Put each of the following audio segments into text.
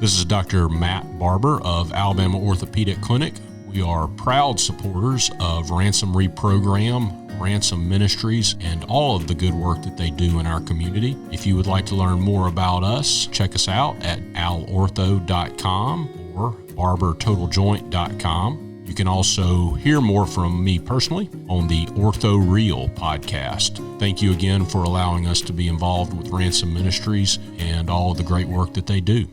This is Dr. Matt Barber of Alabama Orthopedic Clinic. We are proud supporters of Ransom Reprogram, Ransom Ministries, and all of the good work that they do in our community. If you would like to learn more about us, check us out at alortho.com or barbertotaljoint.com. You can also hear more from me personally on the Ortho Real podcast. Thank you again for allowing us to be involved with Ransom Ministries and all of the great work that they do.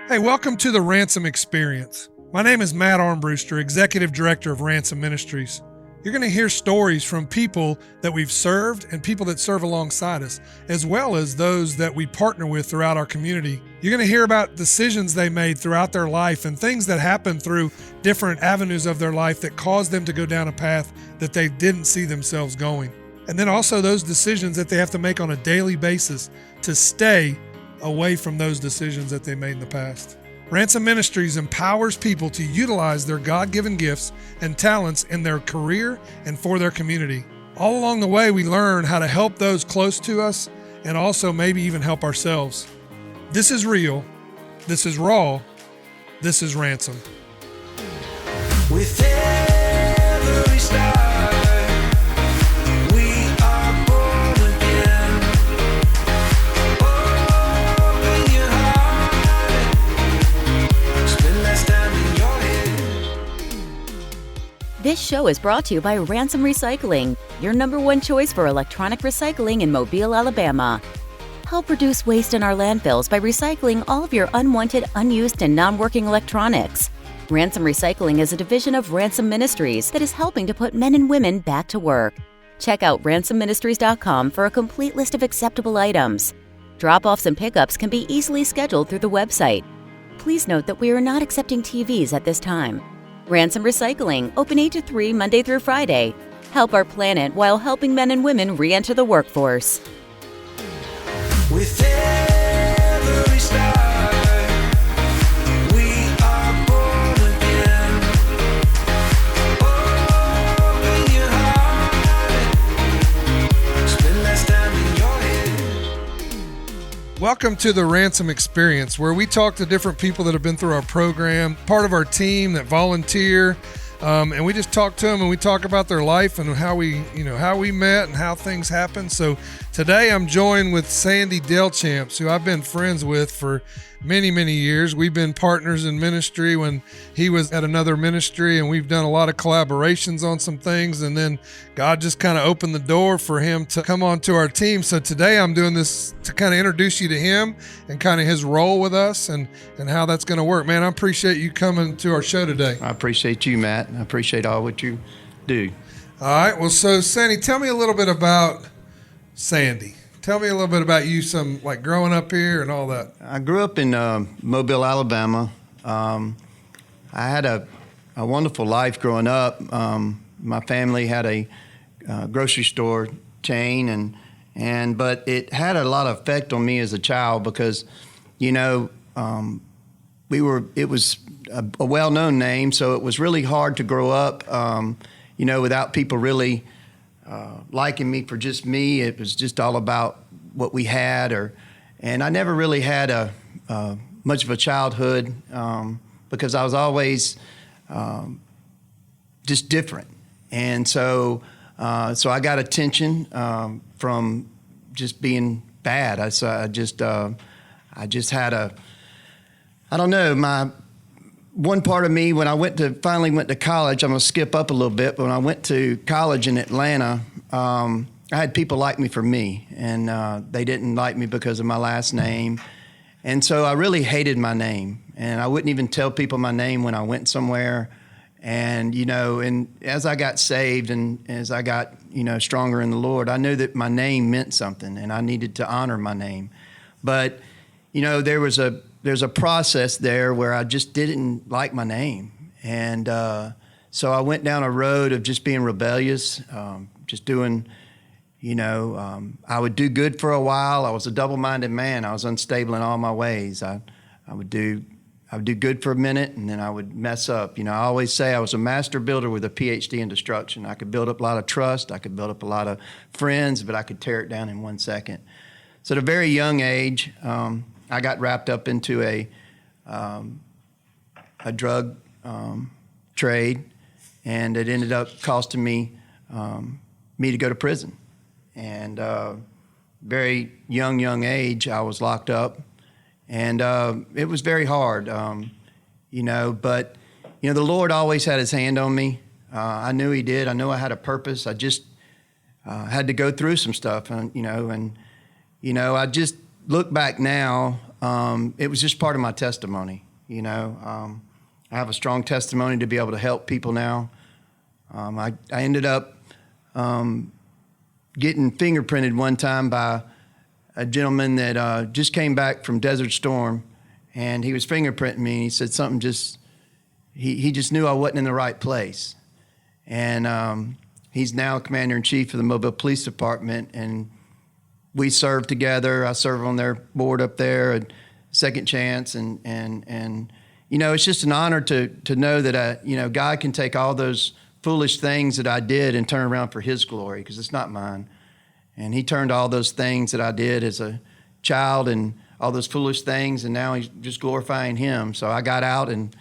Hey, welcome to the Ransom Experience. My name is Matt Armbruster, Executive Director of Ransom Ministries. You're going to hear stories from people that we've served and people that serve alongside us, as well as those that we partner with throughout our community. You're going to hear about decisions they made throughout their life and things that happened through different avenues of their life that caused them to go down a path that they didn't see themselves going. And then also those decisions that they have to make on a daily basis to stay away from those decisions that they made in the past. Ransom Ministries empowers people to utilize their God-given gifts and talents in their career and for their community. All along the way, we learn how to help those close to us and also maybe even help ourselves. This is real. This is raw. This is Ransom. With every star, we are born again. Open your heart, spend less time in your head. This show is brought to you by Ransom Recycling, your number one choice for electronic recycling in Mobile, Alabama. Help reduce waste in our landfills by recycling all of your unwanted, unused, and non-working electronics. Ransom Recycling is a division of Ransom Ministries that is helping to put men and women back to work. Check out ransomministries.com for a complete list of acceptable items. Drop-offs and pickups can be easily scheduled through the website. Please note that we are not accepting TVs at this time. Ransom Recycling, open 8 to 3 Monday through Friday. Help our planet while helping men and women re-enter the workforce. With every star, we are born again. Open your heart, spend less time in your head. Welcome to the Ransom Experience, where we talk to different people that have been through our program, part of our team that volunteer, and we just talk to them and we talk about their life and how we met and how things happen. So today I'm joined with Sandy Delchamps, who I've been friends with for many, many years. We've been partners in ministry when he was at another ministry, and we've done a lot of collaborations on some things. And then God just kind of opened the door for him to come onto our team. So today I'm doing this to kind of introduce you to him and kind of his role with us and how that's going to work. Man, I appreciate you coming to our show today. I appreciate you, Matt. I appreciate all what you do. All right. Well, so Sandy, tell me a little bit about Sandy. Tell me a little bit about you, some like growing up here and all that. I grew up in Mobile, Alabama. I had a wonderful life growing up. My family had a grocery store chain, but it had a lot of effect on me as a child because, it was a well-known name, so it was really hard to grow up, without people really liking me for just me. It was just all about what we had, and I never really had a much of a childhood because I was always just different, and so I got attention from just being bad. I just had I don't know, my one part of me when I finally went to college. I'm gonna skip up a little bit, but when I went to college in Atlanta, I had people like me for me, and they didn't like me because of my last name. And so I really hated my name, and I wouldn't even tell people my name when I went somewhere. And, and as I got saved and as I got, stronger in the Lord, I knew that my name meant something and I needed to honor my name. But, there's a process there where I just didn't like my name. And so I went down a road of just being rebellious, just doing, I would do good for a while. I was a double-minded man. I was unstable in all my ways. I would do good for a minute, and then I would mess up. I always say I was a master builder with a PhD in destruction. I could build up a lot of trust. I could build up a lot of friends, but I could tear it down in 1 second. So at a very young age, I got wrapped up into a drug trade, and it ended up costing me to go to prison. And very young age, I was locked up, and it was very hard, But the Lord always had His hand on me. I knew He did. I knew I had a purpose. I just had to go through some stuff, I just look back now. It was just part of my testimony. I have a strong testimony to be able to help people now. I ended up getting fingerprinted one time by a gentleman that just came back from Desert Storm, and he was fingerprinting me, and he said something he just knew I wasn't in the right place. And he's now Commander-in-Chief of the Mobile Police Department, and we serve together. I serve on their board up there at Second Chance, and it's just an honor to know that God can take all those foolish things that I did and turn around for His glory, because it's not mine. And He turned all those things that I did as a child and all those foolish things, and now He's just glorifying Him. So I got out and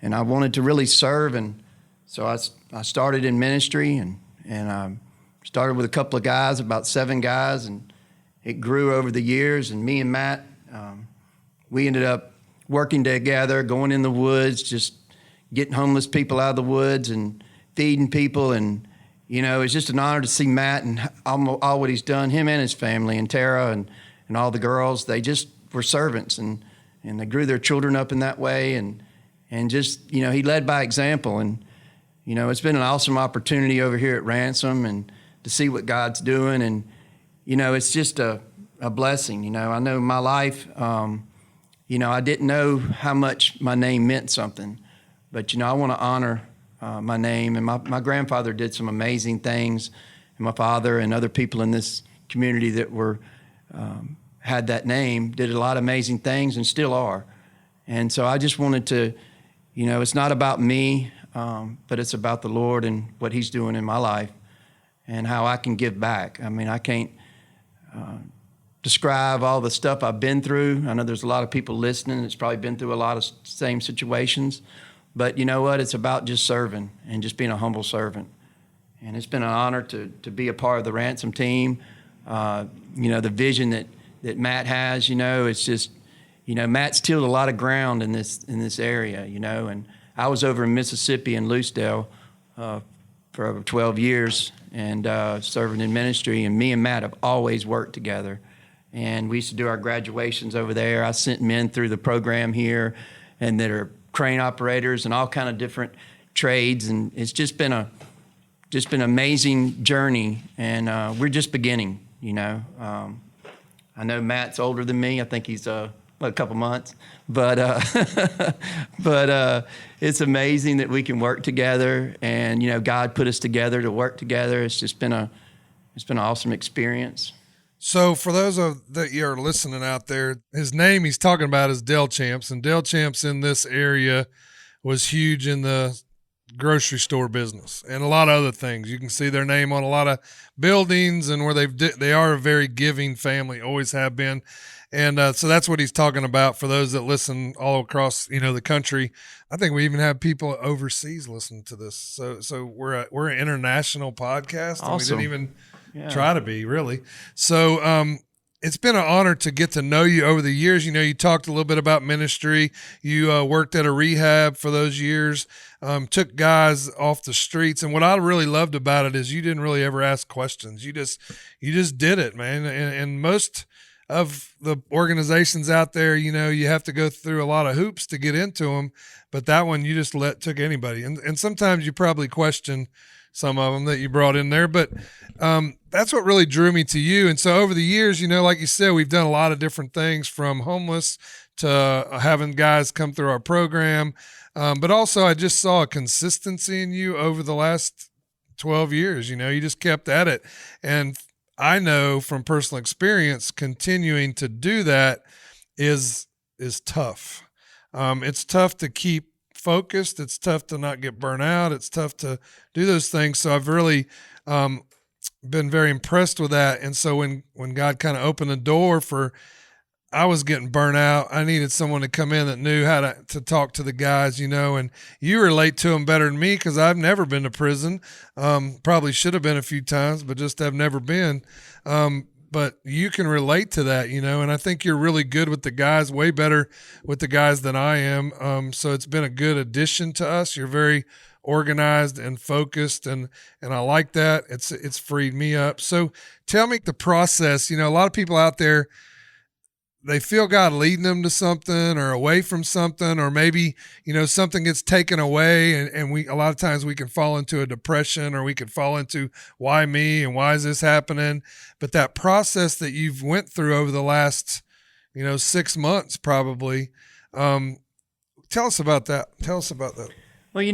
I wanted to really serve, and so I started in ministry, and I started with a couple of guys, about 7 guys, and it grew over the years. And me and Matt, we ended up working together, going in the woods, just getting homeless people out of the woods and feeding people. And, it's just an honor to see Matt and all what he's done, him and his family, and Tara and all the girls. They just were servants, and they grew their children up in that way. And just, he led by example. And, it's been an awesome opportunity over here at Ransom, and to see what God's doing. And, it's just a blessing. I know my life, I didn't know how much my name meant something, but, I want to honor my name. And my grandfather did some amazing things, and my father and other people in this community that had that name did a lot of amazing things and still are. And so I just wanted to, it's not about me, but it's about the Lord and what He's doing in my life and how I can give back. I mean, I can't describe all the stuff I've been through. I know there's a lot of people listening that's probably been through a lot of same situations, but you know what? It's about just serving and just being a humble servant. And it's been an honor to be a part of the Ransom team. The vision that Matt has, it's just, Matt's tilled a lot of ground in this area, and I was over in Mississippi in Loosedale for over 12 years and serving in ministry, and me and Matt have always worked together. And we used to do our graduations over there. I sent men through the program here, and that are crane operators and all kind of different trades, and it's just been an amazing journey, and we're just beginning. I know Matt's older than me. I think he's a couple months, but it's amazing that we can work together, and God put us together to work together. It's just been an awesome experience. So for those that you are listening out there, his name he's talking about is Delchamps, and Delchamps in this area was huge in the grocery store business and a lot of other things. You can see their name on a lot of buildings, and where they are a very giving family, always have been. And so that's what he's talking about for those that listen all across, the country. I think we even have people overseas listening to this. So we're an international podcast. Awesome. And we didn't even try to be, really. So it's been an honor to get to know you over the years. You talked a little bit about ministry. You worked at a rehab for those years, took guys off the streets. And what I really loved about it is you didn't really ever ask questions. You just did it, man. And most of the organizations out there, you have to go through a lot of hoops to get into them. But that one, you just took anybody. And sometimes you probably question some of them that you brought in there, but that's what really drew me to you. And so over the years, like you said, we've done a lot of different things, from homeless to having guys come through our program. But also I just saw a consistency in you over the last 12 years. You just kept at it. And I know from personal experience, continuing to do that is tough. It's tough to keep focused. It's tough to not get burnt out. It's tough to do those things. So I've really been very impressed with that. And so when God kind of opened the door for I was getting burnt out. I needed someone to come in that knew how to talk to the guys, and you relate to them better than me because I've never been to prison. Probably should have been a few times, but just have never been. But you can relate to that, and I think you're really good with the guys, way better with the guys than I am. So it's been a good addition to us. You're very organized and focused, and I like that. It's freed me up. So tell me the process. A lot of people out there, they feel God leading them to something or away from something, or maybe, something gets taken away and a lot of times we can fall into a depression, or we could fall into why me and why is this happening? But that process that you've went through over the last, 6 months probably, tell us about that. Well,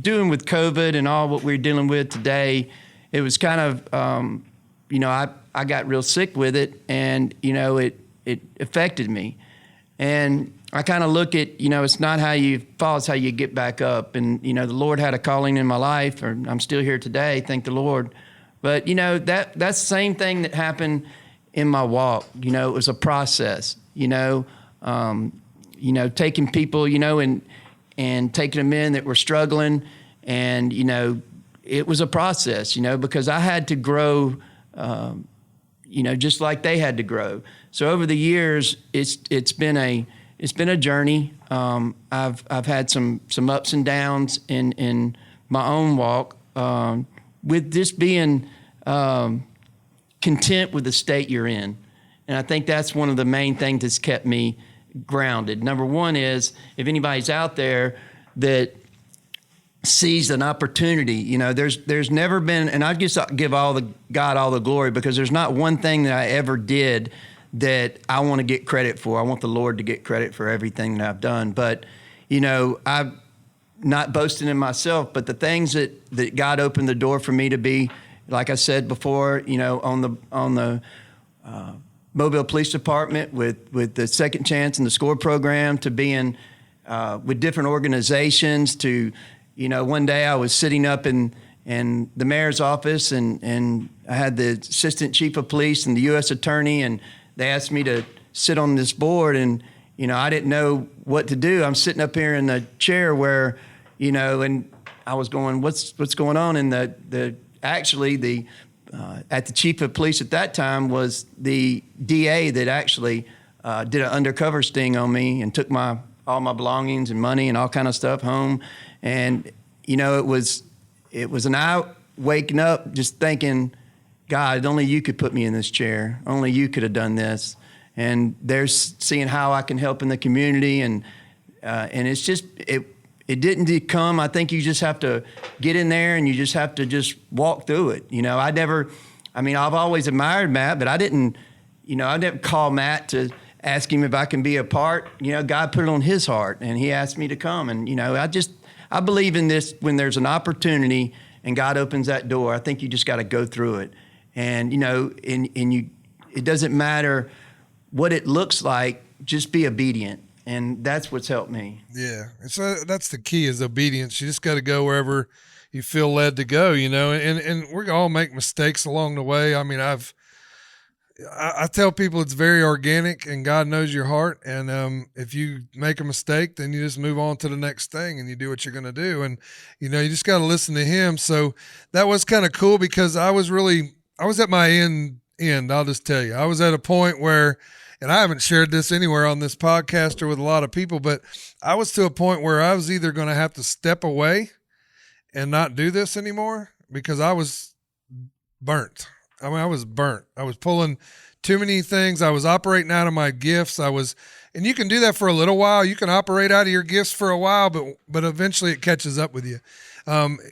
doing with COVID and all what we're dealing with today, it was kind of, I got real sick with it, and, it affected me. And I kind of look at, it's not how you fall, it's how you get back up. And, the Lord had a calling in my life, or I'm still here today, thank the Lord. But, that's the same thing that happened in my walk. It was a process, taking people, and taking them in that were struggling. And, it was a process, because I had to grow, just like they had to grow. So over the years, it's been a journey. I've had some ups and downs in my own walk, with just being content with the state you're in. And I think that's one of the main things that's kept me grounded. Number one is, if anybody's out there that sees an opportunity, there's never been, and I just give God all the glory, because there's not one thing that I ever did that I want to get credit for. I want the Lord to get credit for everything that I've done. But, I'm not boasting in myself, but the things that God opened the door for me to be, like I said before, on the Mobile Police Department with the Second Chance and the SCORE program, to being with different organizations, to, one day I was sitting up in the mayor's office, and I had the assistant chief of police and the U.S. attorney, and they asked me to sit on this board, and, I didn't know what to do. I'm sitting up here in the chair where, and I was going, what's going on? And actually at the chief of police at that time was the DA that actually did an undercover sting on me and took all my belongings and money and all kind of stuff home. And, it was an eye waking up just thinking, God, only you could put me in this chair. Only you could have done this. And there's seeing how I can help in the community. And it's just, it didn't come. I think you just have to get in there and you just have to just walk through it. I've always admired Matt, but I didn't call Matt to ask him if I can be a part. God put it on his heart, and he asked me to come. And, I believe in this. When there's an opportunity and God opens that door, I think you just got to go through it. And, it doesn't matter what it looks like, just be obedient. And that's what's helped me. Yeah. So that's the key, is obedience. You just got to go wherever you feel led to go, and we all make mistakes along the way. I tell people it's very organic, and God knows your heart. And if you make a mistake, then you just move on to the next thing and you do what you're going to do. And, you just got to listen to him. So that was kind of cool, because I was at my end. I'll just tell you, I was at a point where, and I haven't shared this anywhere on this podcast or with a lot of people, but I was to a point where I was either going to have to step away and not do this anymore, because I was burnt. I was burnt. I was pulling too many things. I was operating out of my gifts. And you can do that for a little while. You can operate out of your gifts for a while, but eventually it catches up with you.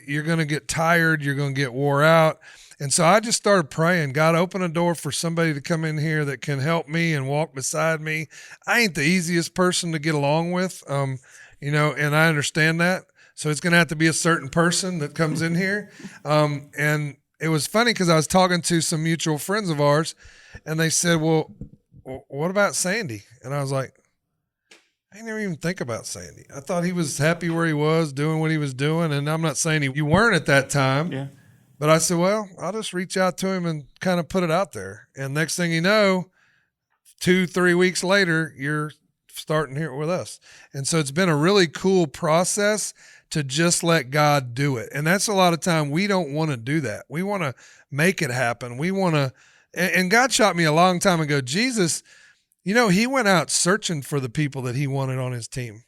You're going to get tired. You're going to get wore out. And so I just started praying, God, open a door for somebody to come in here that can help me and walk beside me. I ain't the easiest person to get along with, and I understand that. So it's going to have to be a certain person that comes in here. And it was funny, because I was talking to some mutual friends of ours, and they said, well, what about Sandy? And I was like, I never even think about Sandy. I thought he was happy where he was, doing what he was doing. And I'm not saying you weren't at that time. Yeah. But I said, well, I'll just reach out to him and kind of put it out there. And next thing you know, 2-3 weeks later, you're starting here with us. And so it's been a really cool process to just let God do it. And that's a lot of time we don't want to do that. We want to make it happen. We want to, and God shot me a long time ago. Jesus, he went out searching for the people that he wanted on his team.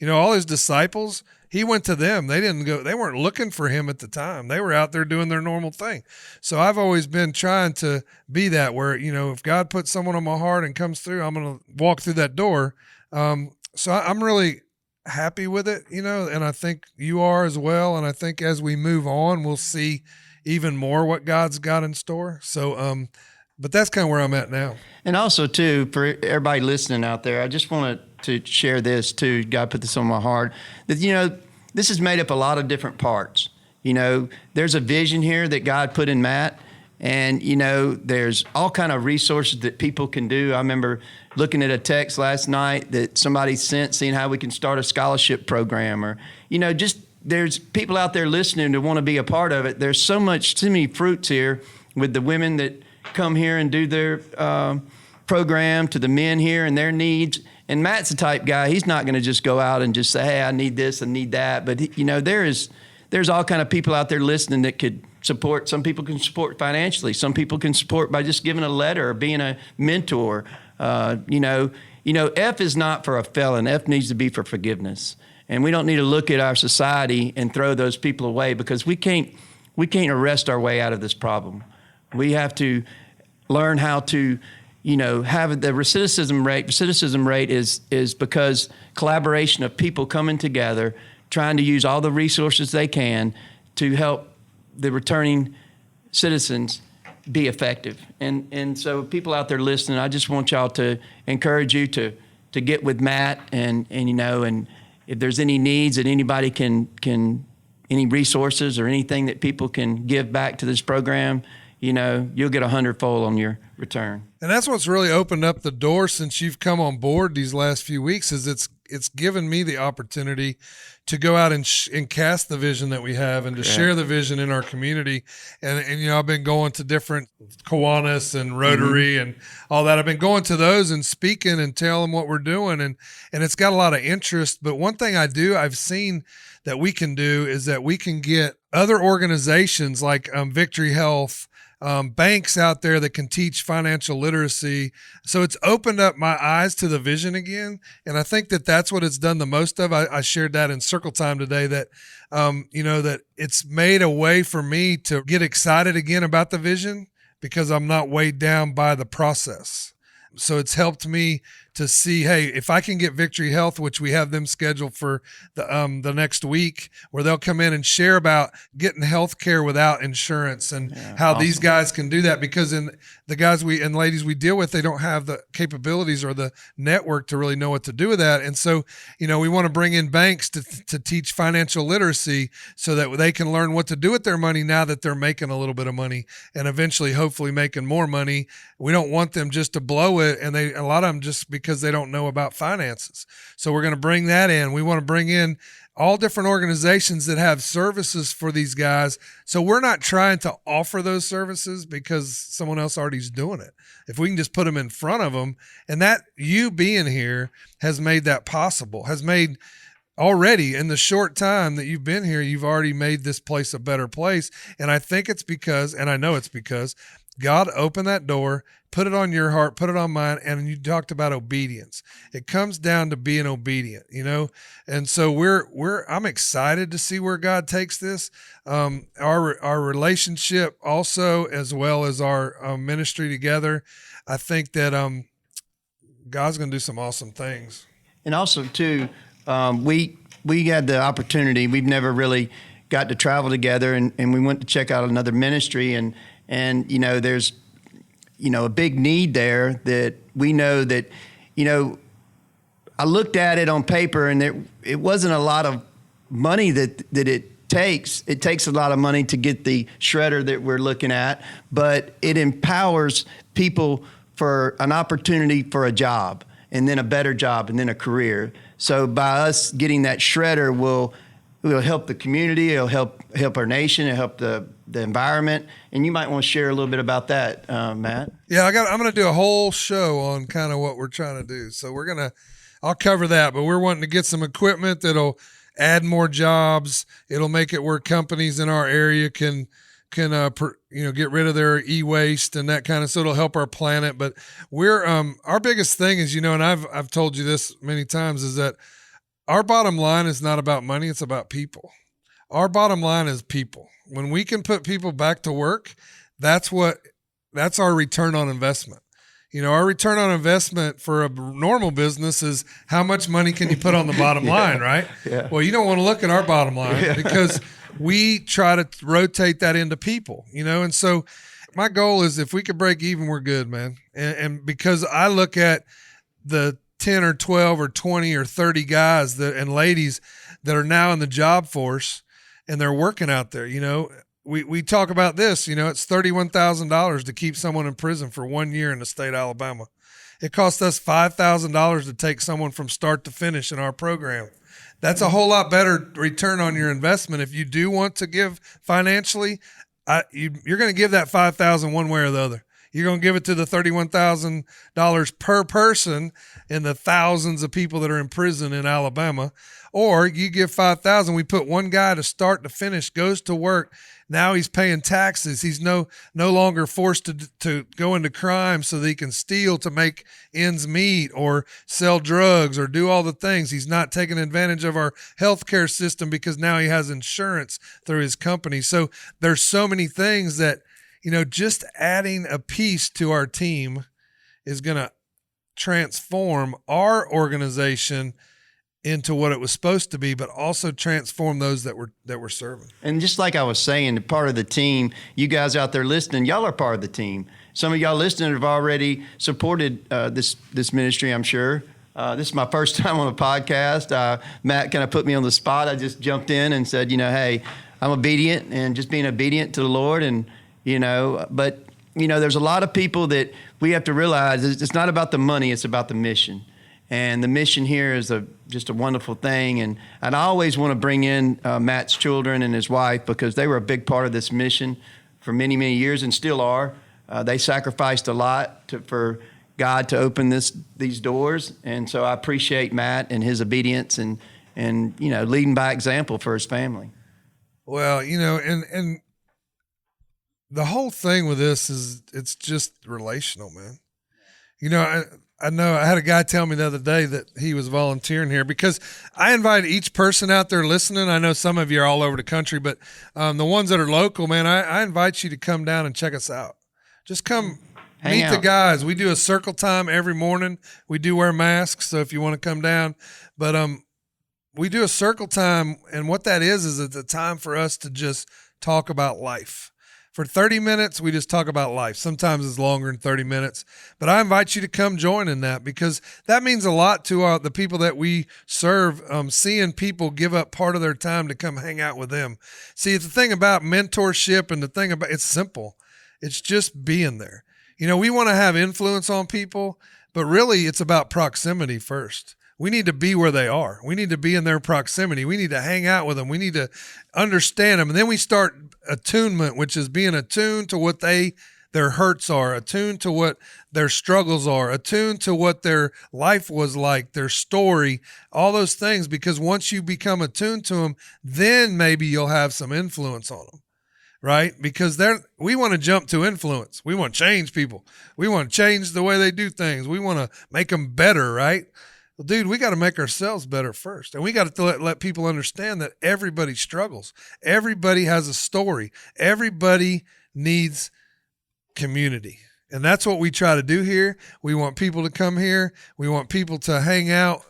All his disciples, he went to them. They weren't looking for him at the time. They were out there doing their normal thing. So I've always been trying to be that where, if God puts someone on my heart and comes through, I'm going to walk through that door. So I'm really happy with it, and I think you are as well. And I think as we move on, we'll see even more what God's got in store. So, but that's kind of where I'm at now. And also too, for everybody listening out there, I just wanted to share this too. God put this on my heart that, this is made up a lot of different parts. There's a vision here that God put in Matt, and, there's all kind of resources that people can do. I remember looking at a text last night that somebody sent, seeing how we can start a scholarship program, or, just there's people out there listening that want to be a part of it. There's too many fruits here with the women that come here and do their program, to the men here and their needs. And Matt's the type guy, he's not going to just go out and just say, hey, I need this, I need that. But, there's all kind of people out there listening that could support. Some people can support financially. Some people can support by just giving a letter or being a mentor. F is not for a felon. F needs to be for forgiveness. And we don't need to look at our society and throw those people away, because we can't arrest our way out of this problem. We have to learn how to, have the recidivism rate. Recidivism rate is because collaboration of people coming together, trying to use all the resources they can to help the returning citizens be effective. And so people out there listening, I just want y'all to encourage you to get with Matt and if there's any needs that anybody can any resources or anything that people can give back to this program, you'll get 100-fold on your return. And that's what's really opened up the door since you've come on board these last few weeks, is it's given me the opportunity to go out and cast the vision that we have and to share the vision in our community. And I've been going to different Kiwanis and Rotary and all that. I've been going to those and speaking and telling them what we're doing. And it's got a lot of interest. But one thing I've seen that we can do is that we can get other organizations like Victory Health, banks out there that can teach financial literacy. So it's opened up my eyes to the vision again. And I think that that's what it's done the most of. I shared that in Circle Time today, that, that it's made a way for me to get excited again about the vision because I'm not weighed down by the process. So it's helped me to see, hey, if I can get Victory Health, which we have them scheduled for the next week, where they'll come in and share about getting health care without insurance and how awesome. These guys can do that, because the guys and ladies we deal with, they don't have the capabilities or the network to really know what to do with that. And so, we want to bring in banks to teach financial literacy so that they can learn what to do with their money now that they're making a little bit of money and eventually hopefully making more money. We don't want them just to blow it, and a lot of them just because they don't know about finances. So we're going to bring that in. We want to bring in all different organizations that have services for these guys. So we're not trying to offer those services because someone else already is doing it. If we can just put them in front of them, and that you being here has made that possible, has made already in the short time that you've been here, you've already made this place a better place. And I think it's because, and I know it's because God opened that door, put it on your heart, put it on mine, and you talked about obedience. It comes down to being obedient, And so I'm excited to see where God takes this. Our relationship also, as well as our ministry together. I think that God's going to do some awesome things. And also too, we had the opportunity. We've never really got to travel together, and we went to check out another ministry, and there's a big need there that we know that, I looked at it on paper, and it wasn't a lot of money that it takes. It takes a lot of money to get the shredder that we're looking at, but it empowers people for an opportunity for a job, and then a better job, and then a career. So by us getting that shredder will help the community, it'll help our nation, it'll help the the environment. And you might want to share a little bit about that, Matt. Yeah, I'm going to do a whole show on kind of what we're trying to do. So I'll cover that, but we're wanting to get some equipment that'll add more jobs. It'll make it where companies in our area can get rid of their e-waste and that kind of, so it'll help our planet. But we're our biggest thing is, and I've told you this many times, is that our bottom line is not about money, it's about people. Our bottom line is people. When we can put people back to work, that's our return on investment. Our return on investment for a normal business is how much money can you put on the bottom line, right? Yeah. Well, you don't want to look at our bottom line because we try to rotate that into people, and so my goal is if we could break even, we're good, man. And because I look at the 10 or 12 or 20 or 30 guys and ladies that are now in the job force and they're working out there, we talk about this, it's $31,000 to keep someone in prison for 1 year in the state of Alabama. It costs us $5,000 to take someone from start to finish in our program. That's a whole lot better return on your investment. If you do want to give financially, you're going to give that $5,000 one way or the other. You're going to give it to the $31,000 per person in the thousands of people that are in prison in Alabama, or you give $5,000. We put one guy to start to finish, goes to work. Now he's paying taxes. He's no longer forced to go into crime so that he can steal to make ends meet or sell drugs or do all the things. He's not taking advantage of our healthcare system because now he has insurance through his company. So there's so many things that, just adding a piece to our team is going to transform our organization into what it was supposed to be, but also transform those that we're serving. And just like I was saying, part of the team, you guys out there listening, y'all are part of the team. Some of y'all listening have already supported this ministry, I'm sure. This is my first time on a podcast. Matt kind of put me on the spot. I just jumped in and said, hey, I'm obedient and just being obedient to the Lord. And, but, there's a lot of people that we have to realize it's not about the money, it's about the mission. And the mission here is just a wonderful thing. And I always want to bring in Matt's children and his wife because they were a big part of this mission for many, many years and still are. They sacrificed a lot for God to open these doors. And so I appreciate Matt and his obedience and leading by example for his family. Well, and the whole thing with this is it's just relational, man. I know I had a guy tell me the other day that he was volunteering here because I invite each person out there listening. I know some of you are all over the country, but the ones that are local, man, I invite you to come down and check us out. Just come meet the guys. We do a circle time every morning. We do wear masks, so if you want to come down. But we do a circle time, and what that is it's a time for us to just talk about life. For 30 minutes, we just talk about life. Sometimes it's longer than 30 minutes. But I invite you to come join in that because that means a lot to the people that we serve, seeing people give up part of their time to come hang out with them. See, the thing about mentorship and the thing about it's simple. It's just being there. We want to have influence on people, but really it's about proximity first. We need to be where they are. We need to be in their proximity. We need to hang out with them. We need to understand them. And then we start attunement, which is being attuned to what their hurts are, attuned to what their struggles are, attuned to what their life was like, their story, all those things. Because once you become attuned to them, then maybe you'll have some influence on them, right? Because we want to jump to influence. We want to change people. We want to change the way they do things. We want to make them better, right? Well, dude, we got to make ourselves better first. And we got to let people understand that everybody struggles. Everybody has a story. Everybody needs community. And that's what we try to do here. We want people to come here. We want people to hang out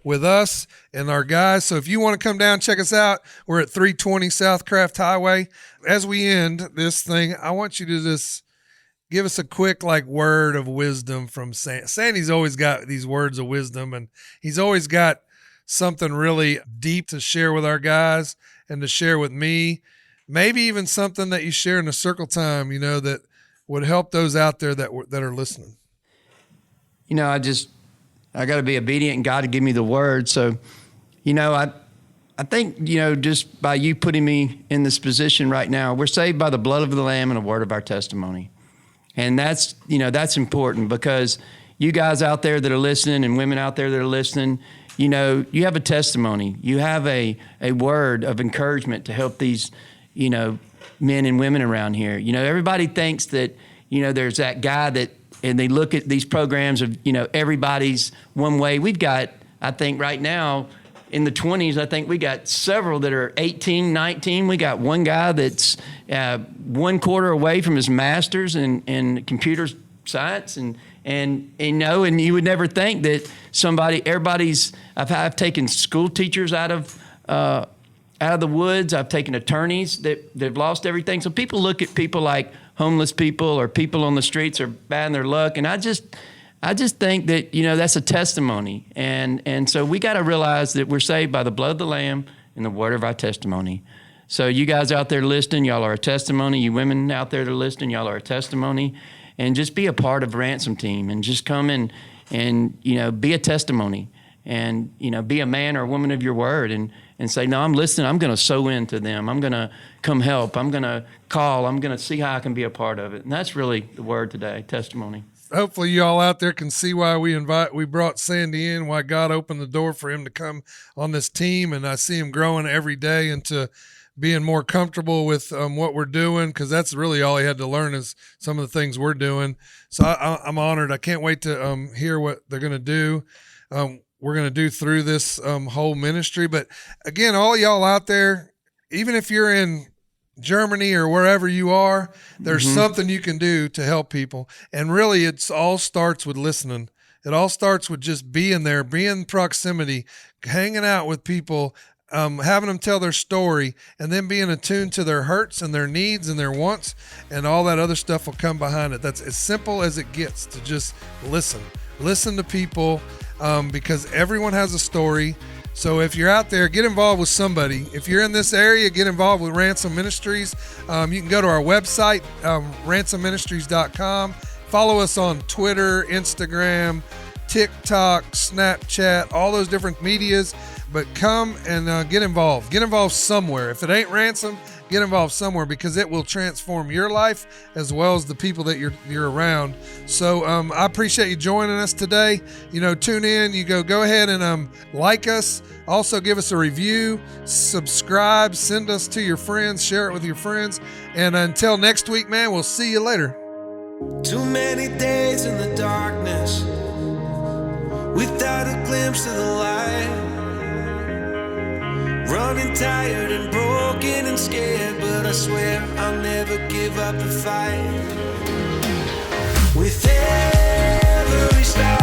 with us and our guys. So if you want to come down, check us out. We're at 320 South Craft Highway. As we end this thing, I want you to just give us a quick word of wisdom from Sandy. Sandy's always got these words of wisdom, and he's always got something really deep to share with our guys and to share with me. Maybe even something that you share in the circle time, that would help those out there that are listening. I got to be obedient and God to give me the word. So, I I think, just by you putting me in this position right now, we're saved by the blood of the Lamb and the word of our testimony. And that's important, because you guys out there that are listening and women out there that are listening, you have a testimony. You have a word of encouragement to help these, men and women around here. Everybody thinks that, there's that guy that, and they look at these programs of, everybody's one way. We've got, I think right now, in the 20s, I think we got several that are 18, 19. We got one guy that's 1/4 away from his master's in computer science, and you would never think that I've taken school teachers out of the woods. I've taken attorneys they've lost everything. So people look at people like homeless people or people on the streets are bad in their luck, and I just think that, that's a testimony. And so we got to realize that we're saved by the blood of the Lamb and the word of our testimony. So you guys out there listening, y'all are a testimony. You women out there that are listening, y'all are a testimony. And just be a part of Ransom Team, and just come and be a testimony, and, be a man or a woman of your word, and say, no, I'm listening. I'm going to sow into them. I'm going to come help. I'm going to call. I'm going to see how I can be a part of it. And that's really the word today, testimony. Hopefully you all out there can see why we brought Sandy in, why God opened the door for him to come on this team. And I see him growing every day into being more comfortable with what we're doing, because that's really all he had to learn is some of the things we're doing. So I'm honored. I can't wait to hear what they're going to do. We're going to do through this whole ministry. But again, all y'all out there, even if you're in Germany or wherever you are, there's something you can do to help people. And really, it all starts with listening. It all starts with just being there, being in proximity, hanging out with people, having them tell their story, and then being attuned to their hurts and their needs and their wants, and all that other stuff will come behind it. That's as simple as it gets, to just listen to people, because everyone has a story. So if you're out there, get involved with somebody. If you're in this area, get involved with Ransom Ministries. You can go to our website, ransomministries.com. Follow us on Twitter, Instagram, TikTok, Snapchat, all those different medias. But come and get involved. Get involved somewhere. If it ain't Ransom, get involved somewhere, because it will transform your life as well as the people that you're around. So I appreciate you joining us today. Tune in. You go ahead and like us. Also give us a review, subscribe, send us to your friends, share it with your friends. And until next week, man, we'll see you later. Too many days in the darkness without a glimpse of the light. Running tired and broken and scared, but I swear I'll never give up the fight. With every star